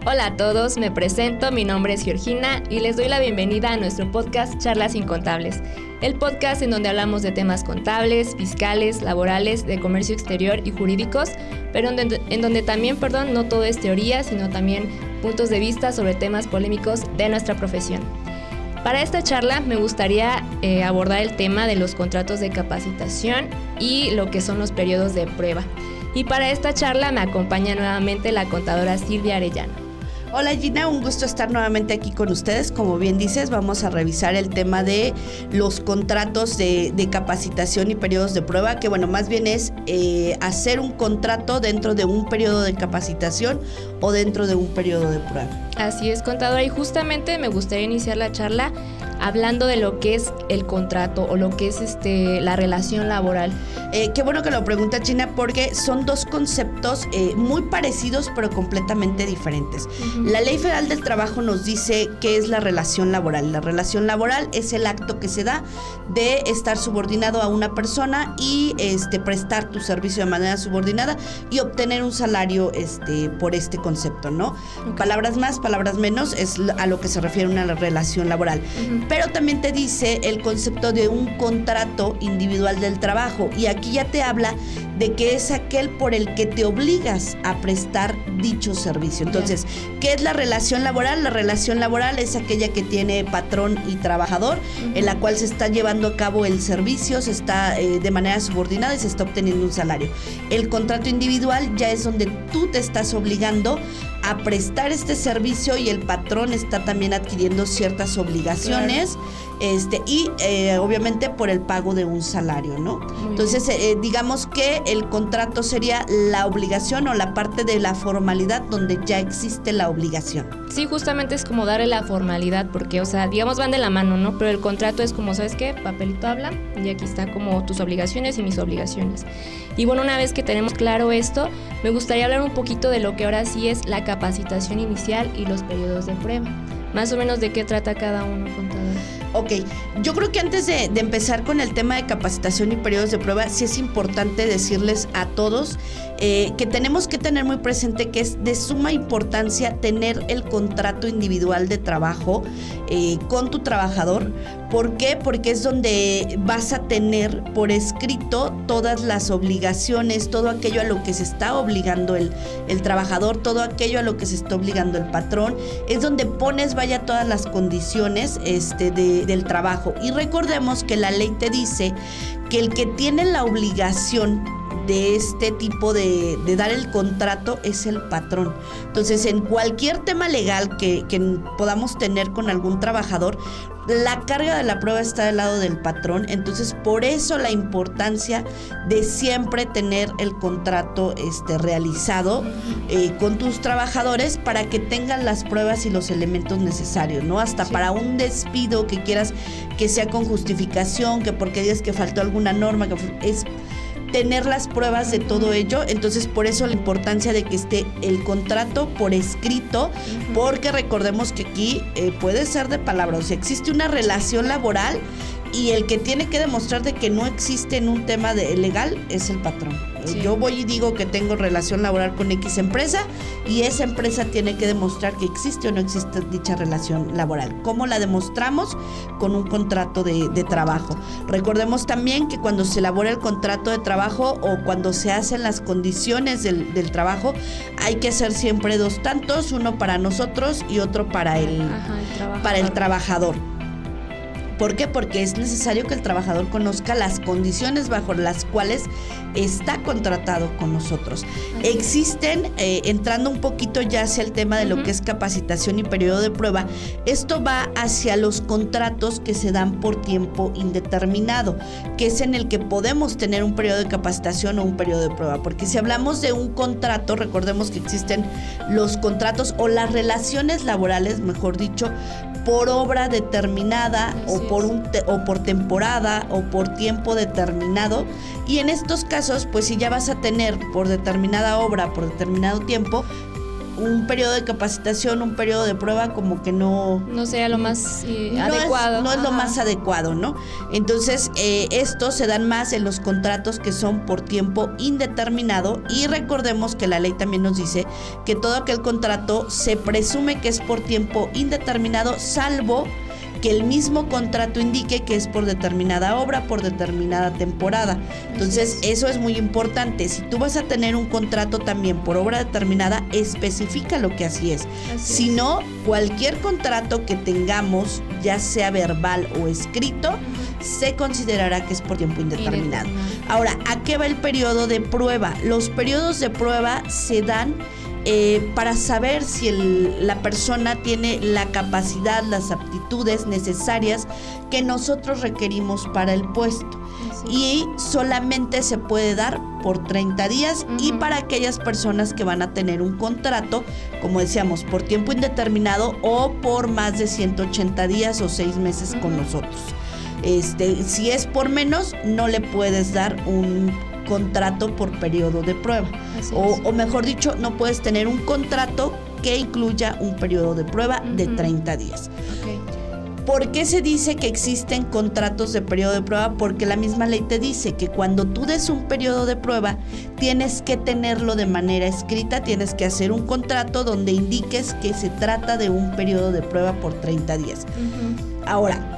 Hola a todos, me presento, mi nombre es Georgina y les doy la bienvenida a nuestro podcast Charlas Incontables, el podcast en donde hablamos de temas contables, fiscales, laborales, de comercio exterior y jurídicos, pero en donde también, no todo es teoría, sino también puntos de vista sobre temas polémicos de nuestra profesión. Para esta charla me gustaría abordar el tema de los contratos de capacitación y lo que son los periodos de prueba. Y para esta charla me acompaña nuevamente la contadora Silvia Arellano. Hola Gina, un gusto estar nuevamente aquí con ustedes. Como bien dices, vamos a revisar el tema de los contratos de capacitación y periodos de prueba, que más bien es hacer un contrato dentro de un periodo de capacitación o dentro de un periodo de prueba. Así es, contadora, y justamente me gustaría iniciar la charla hablando de lo que es el contrato o lo que es la relación laboral. Qué bueno que lo pregunta Gina, porque son dos conceptos muy parecidos pero completamente diferentes. Uh-huh. La Ley Federal del Trabajo nos dice qué es la relación laboral. La relación laboral es el acto que se da de estar subordinado a una persona y prestar tu servicio de manera subordinada y obtener un salario por este concepto, ¿no? Okay. Palabras más, palabras menos, es a lo que se refiere una relación laboral. Uh-huh. Pero también te dice el concepto de un contrato individual del trabajo, y aquí ya te habla de que es aquel por el que te obligas a prestar dicho servicio. Entonces, ¿qué es la relación laboral? La relación laboral es aquella que tiene patrón y trabajador, uh-huh, en la cual se está llevando a cabo el servicio, se está de manera subordinada y se está obteniendo un salario. El contrato individual ya es donde tú te estás obligando a prestar este servicio y el patrón está también adquiriendo ciertas obligaciones, claro, obviamente por el pago de un salario, ¿no? Entonces, digamos que el contrato sería la obligación o la parte de la formalidad donde ya existe la obligación. Sí, justamente es como darle la formalidad, porque, digamos, van de la mano, ¿no? Pero el contrato es como, ¿sabes qué? Papelito habla y aquí está como tus obligaciones y mis obligaciones. Y bueno, una vez que tenemos claro esto, me gustaría hablar un poquito de lo que ahora sí es la capacitación inicial y los periodos de prueba. Más o menos de qué trata cada uno, contador. Ok, yo creo que antes de empezar con el tema de capacitación y periodos de prueba, sí es importante decirles a todos que tenemos que tener muy presente que es de suma importancia tener el contrato individual de trabajo con tu trabajador. ¿Por qué? Porque es donde vas a tener por escrito todas las obligaciones, todo aquello a lo que se está obligando el trabajador, todo aquello a lo que se está obligando el patrón. Es donde pones, todas las condiciones del trabajo. Y recordemos que la ley te dice que el que tiene la obligación de este tipo de dar el contrato es el patrón. Entonces, en cualquier tema legal que podamos tener con algún trabajador, la carga de la prueba está del lado del patrón. Entonces, por eso la importancia de siempre tener el contrato realizado con tus trabajadores para que tengan las pruebas y los elementos necesarios, ¿no? Hasta sí, para un despido que quieras que sea con justificación, que porque digas que faltó alguna norma, que es tener las pruebas de todo ello. Entonces, por eso la importancia de que esté el contrato por escrito, porque recordemos que aquí puede ser de palabra, o sea, existe una relación laboral y el que tiene que demostrar de que no existe en un tema legal es el patrón. Sí. Yo voy y digo que tengo relación laboral con X empresa y esa empresa tiene que demostrar que existe o no existe dicha relación laboral. ¿Cómo la demostramos? Con un contrato de trabajo. Recordemos también que cuando se elabora el contrato de trabajo o cuando se hacen las condiciones del trabajo, hay que hacer siempre dos tantos, uno para nosotros y otro para el trabajador. ¿Por qué? Porque es necesario que el trabajador conozca las condiciones bajo las cuales está contratado con nosotros. Existen, entrando un poquito ya hacia el tema de lo que es capacitación y periodo de prueba, esto va hacia los contratos que se dan por tiempo indeterminado, que es en el que podemos tener un periodo de capacitación o un periodo de prueba. Porque si hablamos de un contrato, recordemos que existen los contratos o las relaciones laborales, mejor dicho, por obra determinada o por temporada o por tiempo determinado, y en estos casos pues si ya vas a tener por determinada obra, por determinado tiempo, un periodo de capacitación, un periodo de prueba como que no sea lo más adecuado. No es lo más adecuado, ¿no? Entonces, estos se dan más en los contratos que son por tiempo indeterminado, y recordemos que la ley también nos dice que todo aquel contrato se presume que es por tiempo indeterminado, salvo que el mismo contrato indique que es por determinada obra, por determinada temporada. Entonces, eso es muy importante. Si tú vas a tener un contrato también por obra determinada, especifica lo que así es. Si no, cualquier contrato que tengamos, ya sea verbal o escrito, se considerará que es por tiempo indeterminado. Ahora, ¿a qué va el periodo de prueba? Los periodos de prueba se dan para saber si la persona tiene la capacidad, las aptitudes necesarias que nosotros requerimos para el puesto. Y solamente se puede dar por 30 días y para aquellas personas que van a tener un contrato, como decíamos, por tiempo indeterminado o por más de 180 días o 6 meses con nosotros. Si es por menos, no le puedes dar un contrato por periodo de prueba. O mejor dicho, no puedes tener un contrato que incluya un periodo de prueba de 30 días. ¿Por qué se dice que existen contratos de periodo de prueba? Porque la misma ley te dice que cuando tú des un periodo de prueba, tienes que tenerlo de manera escrita, tienes que hacer un contrato donde indiques que se trata de un periodo de prueba por 30 días. Ahora,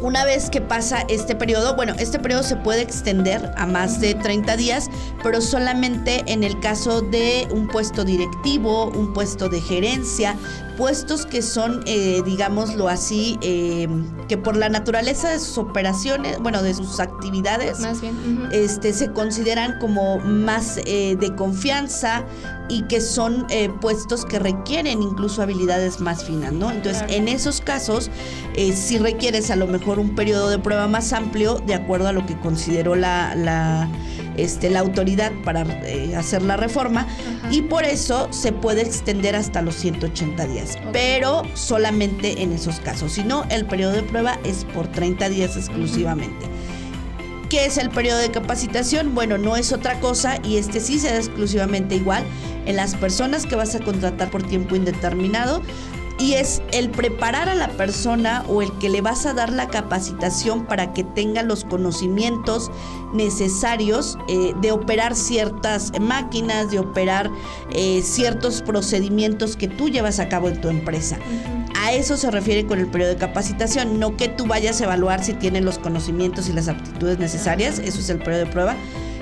una vez que pasa este periodo, este periodo se puede extender a más de 30 días, pero solamente en el caso de un puesto directivo, un puesto de gerencia, puestos que son, digámoslo así, que por la naturaleza de sus operaciones, de sus actividades, más bien, se consideran como más de confianza y que son puestos que requieren incluso habilidades más finas, ¿no? Entonces, en esos casos, si requieres a lo mejor un periodo de prueba más amplio, de acuerdo a lo que consideró la autoridad para hacer la reforma, y por eso se puede extender hasta los 180 días, pero solamente en esos casos. Si no, el periodo de prueba es por 30 días exclusivamente. ¿Qué es el periodo de capacitación? No es otra cosa, y sí se da exclusivamente igual en las personas que vas a contratar por tiempo indeterminado, y es el preparar a la persona o el que le vas a dar la capacitación para que tenga los conocimientos necesarios de operar ciertas máquinas, de operar ciertos procedimientos que tú llevas a cabo en tu empresa. A eso se refiere con el periodo de capacitación, no que tú vayas a evaluar si tiene los conocimientos y las aptitudes necesarias. Eso es el periodo de prueba.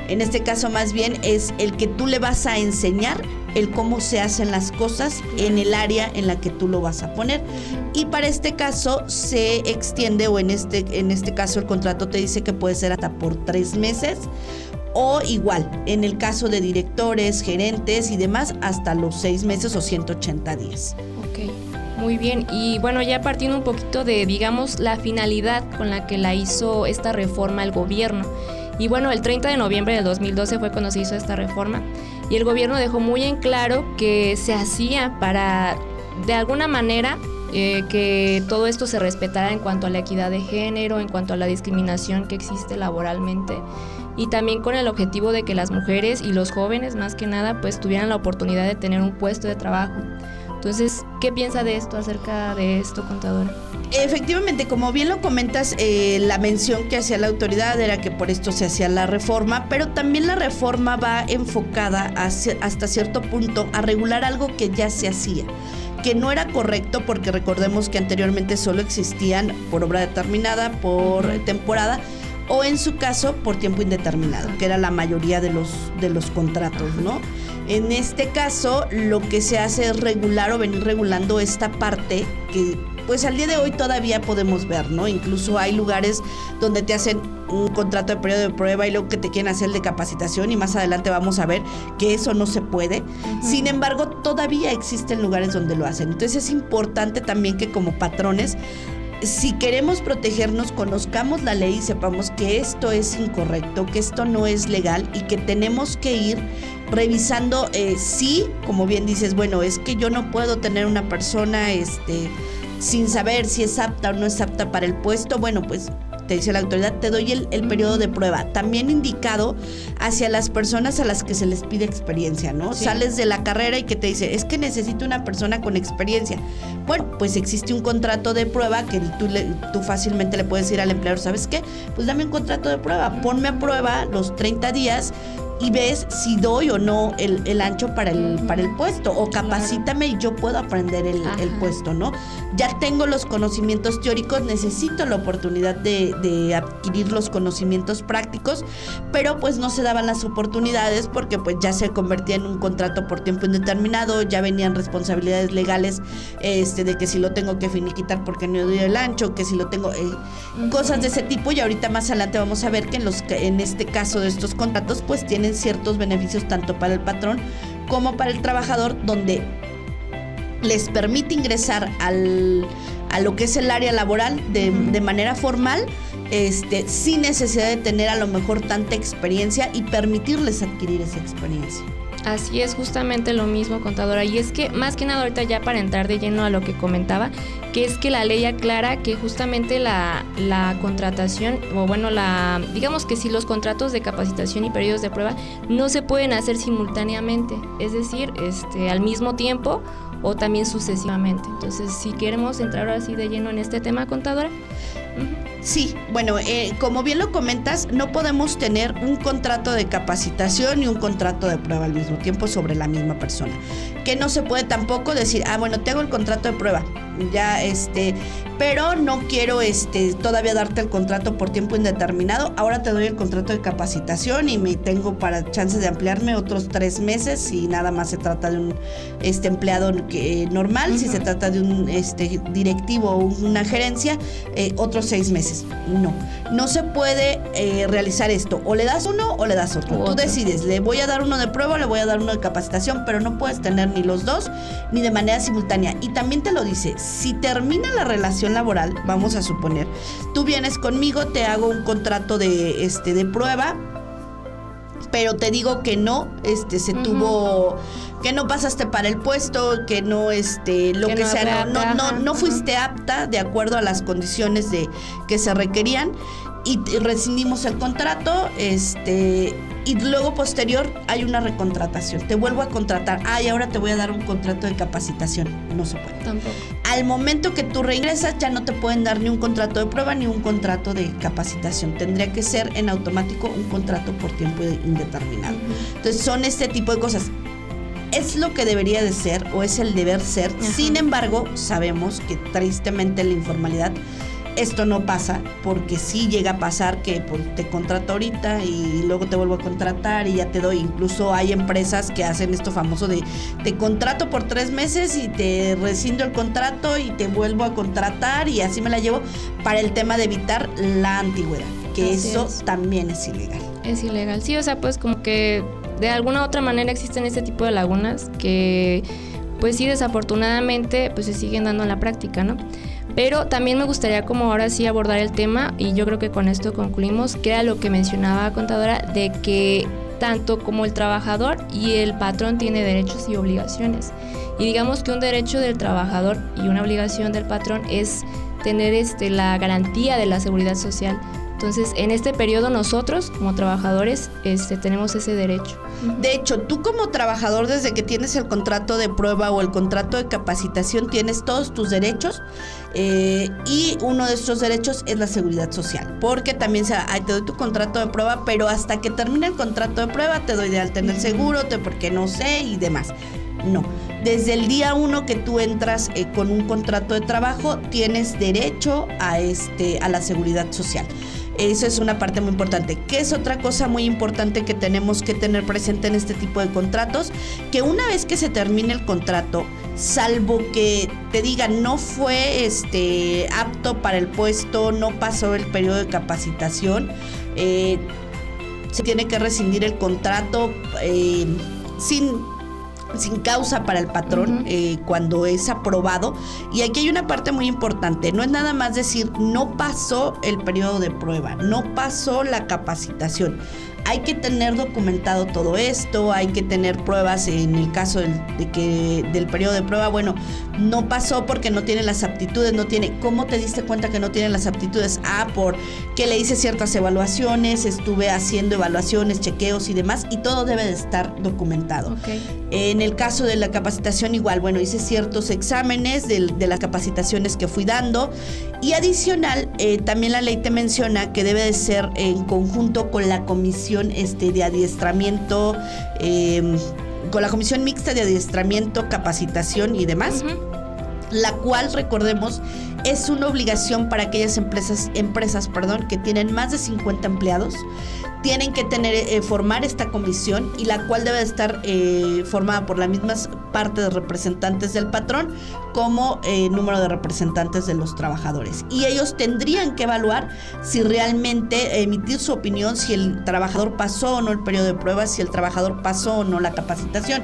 En este caso, más bien, es el que tú le vas a enseñar el cómo se hacen las cosas en el área en la que tú lo vas a poner. Y para este caso se extiende, o en este caso el contrato te dice que puede ser hasta por 3 meses, o igual, en el caso de directores, gerentes y demás, hasta los 6 meses o 180 días. Muy bien, y ya partiendo un poquito de, digamos, la finalidad con la que la hizo esta reforma el gobierno. Y el 30 de noviembre del 2012 fue cuando se hizo esta reforma, y el gobierno dejó muy en claro que se hacía para, de alguna manera, que todo esto se respetara en cuanto a la equidad de género, en cuanto a la discriminación que existe laboralmente, y también con el objetivo de que las mujeres y los jóvenes, más que nada, pues tuvieran la oportunidad de tener un puesto de trabajo. Entonces, ¿qué piensa de esto, acerca de esto, contadora? Efectivamente, como bien lo comentas, la mención que hacía la autoridad era que por esto se hacía la reforma, pero también la reforma va enfocada hasta cierto punto a regular algo que ya se hacía, que no era correcto, porque recordemos que anteriormente solo existían por obra determinada, por temporada, o en su caso por tiempo indeterminado, que era la mayoría de los contratos, ¿no? En este caso, lo que se hace es regular o venir regulando esta parte que, pues al día de hoy todavía podemos ver, ¿no? Incluso hay lugares donde te hacen un contrato de periodo de prueba y luego que te quieren hacer el de capacitación, y más adelante vamos a ver que eso no se puede. Sin embargo, todavía existen lugares donde lo hacen. Entonces es importante también que como patrones, si queremos protegernos, conozcamos la ley y sepamos que esto es incorrecto, que esto no es legal, y que tenemos que ir revisando, sí, como bien dices, es que yo no puedo tener una persona sin saber si es apta o no es apta para el puesto. Pues te dice la autoridad, te doy el periodo de prueba. También indicado hacia las personas a las que se les pide experiencia, ¿no? Sí. Sales de la carrera y que te dice, es que necesito una persona con experiencia. Bueno, pues existe un contrato de prueba que tú fácilmente le puedes decir al empleador, ¿sabes qué? Pues dame un contrato de prueba, ponme a prueba los 30 días y ves si doy o no el ancho para el puesto, o capacítame y yo puedo aprender el puesto, ¿no? Ya tengo los conocimientos teóricos, necesito la oportunidad de adquirir los conocimientos prácticos, pero pues no se daban las oportunidades porque pues ya se convertía en un contrato por tiempo indeterminado, ya venían responsabilidades legales de que si lo tengo que finiquitar porque no doy el ancho, que si lo tengo, cosas de ese tipo, y ahorita más adelante vamos a ver que en este caso de estos contratos pues tienen ciertos beneficios tanto para el patrón como para el trabajador, donde les permite ingresar a lo que es el área laboral de manera formal, sin necesidad de tener a lo mejor tanta experiencia y permitirles adquirir esa experiencia. Así es, justamente lo mismo, contadora. Y es que más que nada ahorita, ya para entrar de lleno a lo que comentaba, que es que la ley aclara que justamente la contratación, o bueno, digamos que si los contratos de capacitación y periodos de prueba no se pueden hacer simultáneamente, es decir, al mismo tiempo o también sucesivamente. Entonces, si queremos entrar así de lleno en este tema, contadora. Sí, bueno, como bien lo comentas, no podemos tener un contrato de capacitación y un contrato de prueba al mismo tiempo sobre la misma persona. Que no se puede tampoco decir, bueno, tengo el contrato de prueba, ya pero no quiero todavía darte el contrato por tiempo indeterminado, ahora te doy el contrato de capacitación y me tengo para chances de ampliarme otros 3 meses si nada más se trata de un empleado normal, si se trata de un directivo o una gerencia, otros 6 meses. No se puede realizar esto, o le das uno o le das otro. Tú decides, le voy a dar uno de prueba o le voy a dar uno de capacitación, pero no puedes tener ni los dos ni de manera simultánea. Y también te lo dice, si termina la relación laboral, vamos a suponer, tú vienes conmigo, te hago un contrato de prueba, pero te digo que no, tuvo, que no pasaste para el puesto, que no, lo que sea, no fuiste apta de acuerdo a las condiciones que se requerían, y rescindimos el contrato, y luego posterior hay una recontratación, te vuelvo a contratar, y ahora te voy a dar un contrato de capacitación. No se puede. Tampoco. Al momento que tú reingresas ya no te pueden dar ni un contrato de prueba ni un contrato de capacitación, tendría que ser en automático un contrato por tiempo indeterminado. Entonces son este tipo de cosas. Es lo que debería de ser, o es el deber ser. Sin embargo, sabemos que tristemente en la informalidad esto no pasa, porque sí llega a pasar que te contrato ahorita y luego te vuelvo a contratar y ya te doy. Incluso hay empresas que hacen esto famoso de te contrato por 3 meses y te rescindo el contrato y te vuelvo a contratar, y así me la llevo, para el tema de evitar la antigüedad, que así eso es. También es ilegal. Es ilegal, sí, o sea, pues como que de alguna u otra manera existen este tipo de lagunas que pues sí, desafortunadamente pues se siguen dando en la práctica, ¿no? Pero también me gustaría como ahora sí abordar el tema, y yo creo que con esto concluimos, que era lo que mencionaba, contadora, de que tanto como el trabajador y el patrón tiene derechos y obligaciones. Y digamos que un derecho del trabajador y una obligación del patrón es tener la garantía de la seguridad social. Entonces, en este periodo nosotros, como trabajadores, tenemos ese derecho. De hecho, tú como trabajador, desde que tienes el contrato de prueba o el contrato de capacitación, tienes todos tus derechos, y uno de estos derechos es la seguridad social, porque también te doy tu contrato de prueba, pero hasta que termine el contrato de prueba te doy de alta en el seguro, porque no sé y demás. No, desde el día 1 que tú entras con un contrato de trabajo, tienes derecho a la seguridad social. Eso es una parte muy importante. ¿Qué es otra cosa muy importante que tenemos que tener presente en este tipo de contratos? Que una vez que se termine el contrato, salvo que te digan no fue apto para el puesto, no pasó el periodo de capacitación, se tiene que rescindir el contrato sin causa para el patrón, cuando es aprobado. Y aquí hay una parte muy importante, no es nada más decir no pasó el periodo de prueba, no pasó la capacitación. hay que tener documentado todo esto, hay que tener pruebas en el caso del periodo de prueba. Bueno, no pasó porque no tiene las aptitudes, no tiene. ¿Cómo te diste cuenta que no tiene las aptitudes? Porque le hice ciertas evaluaciones, estuve haciendo evaluaciones, chequeos y demás, y todo debe de estar documentado. Okay. En el caso de la capacitación igual, bueno, hice ciertos exámenes de las capacitaciones que fui dando, y adicional, también la ley te menciona que debe de ser en conjunto con la comisión de adiestramiento, con la comisión mixta de adiestramiento, capacitación y demás, la cual, recordemos, es una obligación para aquellas empresas, que tienen más de 50 empleados. Tienen que formar esta comisión, y la cual debe estar formada por la misma parte de representantes del patrón como número de representantes de los trabajadores. Y ellos tendrían que evaluar si realmente emitir su opinión, si el trabajador pasó o no el periodo de prueba, si el trabajador pasó o no la capacitación.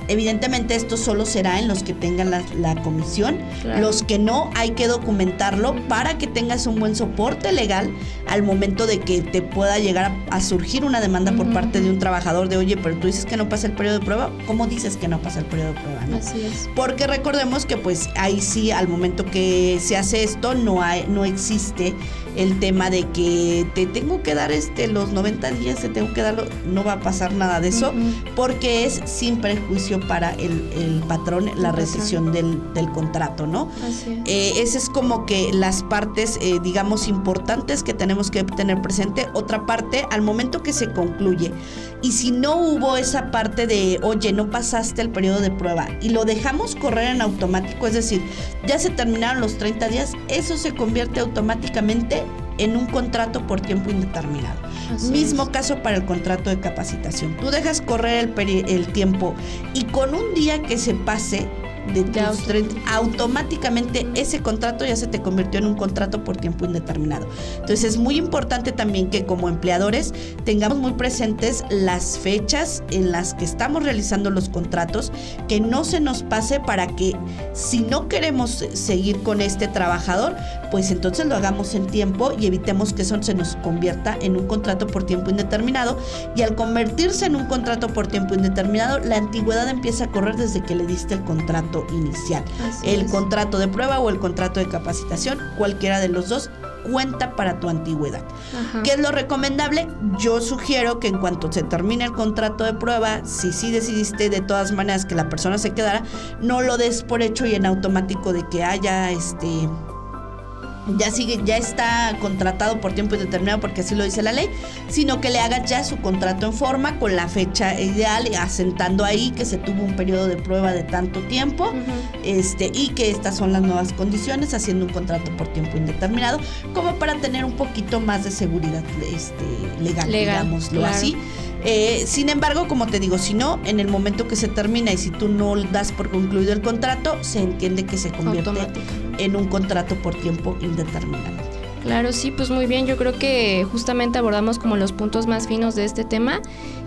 Evidentemente esto solo será en los que tengan la comisión. Claro. Los que no, hay que documentarlo para que tengas un buen soporte legal al momento de que te pueda llegar a surgir una demanda por parte de un trabajador de, oye, pero tú dices que no pasa el periodo de prueba. ¿Cómo dices que no pasa el periodo de prueba, no? Así es. Porque recordemos que pues ahí sí, al momento que se hace esto, no existe el tema de que te tengo que dar los 90 días, te tengo que darlo, no va a pasar nada de eso, porque es sin perjuicio para el patrón la rescisión del contrato, ¿no? Así es. Ese es como que las partes, digamos, importantes que tenemos que tener presente. Otra parte, al momento que se concluye, y si no hubo esa parte de, oye, no pasaste el periodo de prueba, y lo dejamos correr en automático, es decir, ya se terminaron los 30 días, eso se convierte automáticamente en un contrato por tiempo indeterminado. Mismo caso para el contrato de capacitación. Tú dejas correr el tiempo, y con un día que se pase de tus 30, automáticamente ese contrato ya se te convirtió en un contrato por tiempo indeterminado. Entonces es muy importante también que como empleadores tengamos muy presentes las fechas en las que estamos realizando los contratos, que no se nos pase, para que si no queremos seguir con este trabajador, pues entonces lo hagamos en tiempo y evitemos que eso se nos convierta en un contrato por tiempo indeterminado. Y al convertirse en un contrato por tiempo indeterminado, la antigüedad empieza a correr desde que le diste el contrato inicial. El contrato de prueba o el contrato de capacitación, cualquiera de los dos cuenta para tu antigüedad. ¿Qué es lo recomendable? Yo sugiero que en cuanto se termine el contrato de prueba, si sí decidiste de todas maneras que la persona se quedara, no lo des por hecho y en automático de que haya ya está contratado por tiempo indeterminado porque así lo dice la ley, sino que le hagas ya su contrato en forma con la fecha ideal, asentando ahí que se tuvo un periodo de prueba de tanto tiempo, y que estas son las nuevas condiciones, haciendo un contrato por tiempo indeterminado, como para tener un poquito más de seguridad legal, digámoslo así. Sin embargo, como te digo, si no, en el momento que se termina y si tú no das por concluido el contrato, se entiende que se convierte en un contrato por tiempo indeterminado. Claro, sí, pues muy bien. Yo creo que justamente abordamos como los puntos más finos de este tema.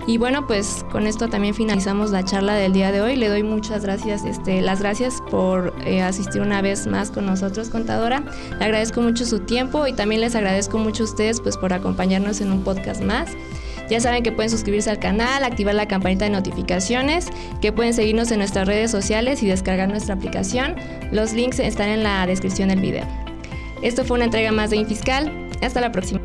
Y bueno, pues con esto también finalizamos la charla del día de hoy. Le doy muchas gracias, las gracias por asistir una vez más con nosotros, contadora. Le agradezco mucho su tiempo y también les agradezco mucho a ustedes pues por acompañarnos en un podcast más. Ya saben que pueden suscribirse al canal, activar la campanita de notificaciones, que pueden seguirnos en nuestras redes sociales y descargar nuestra aplicación. Los links están en la descripción del video. Esto fue una entrega más de Infiscal. Hasta la próxima.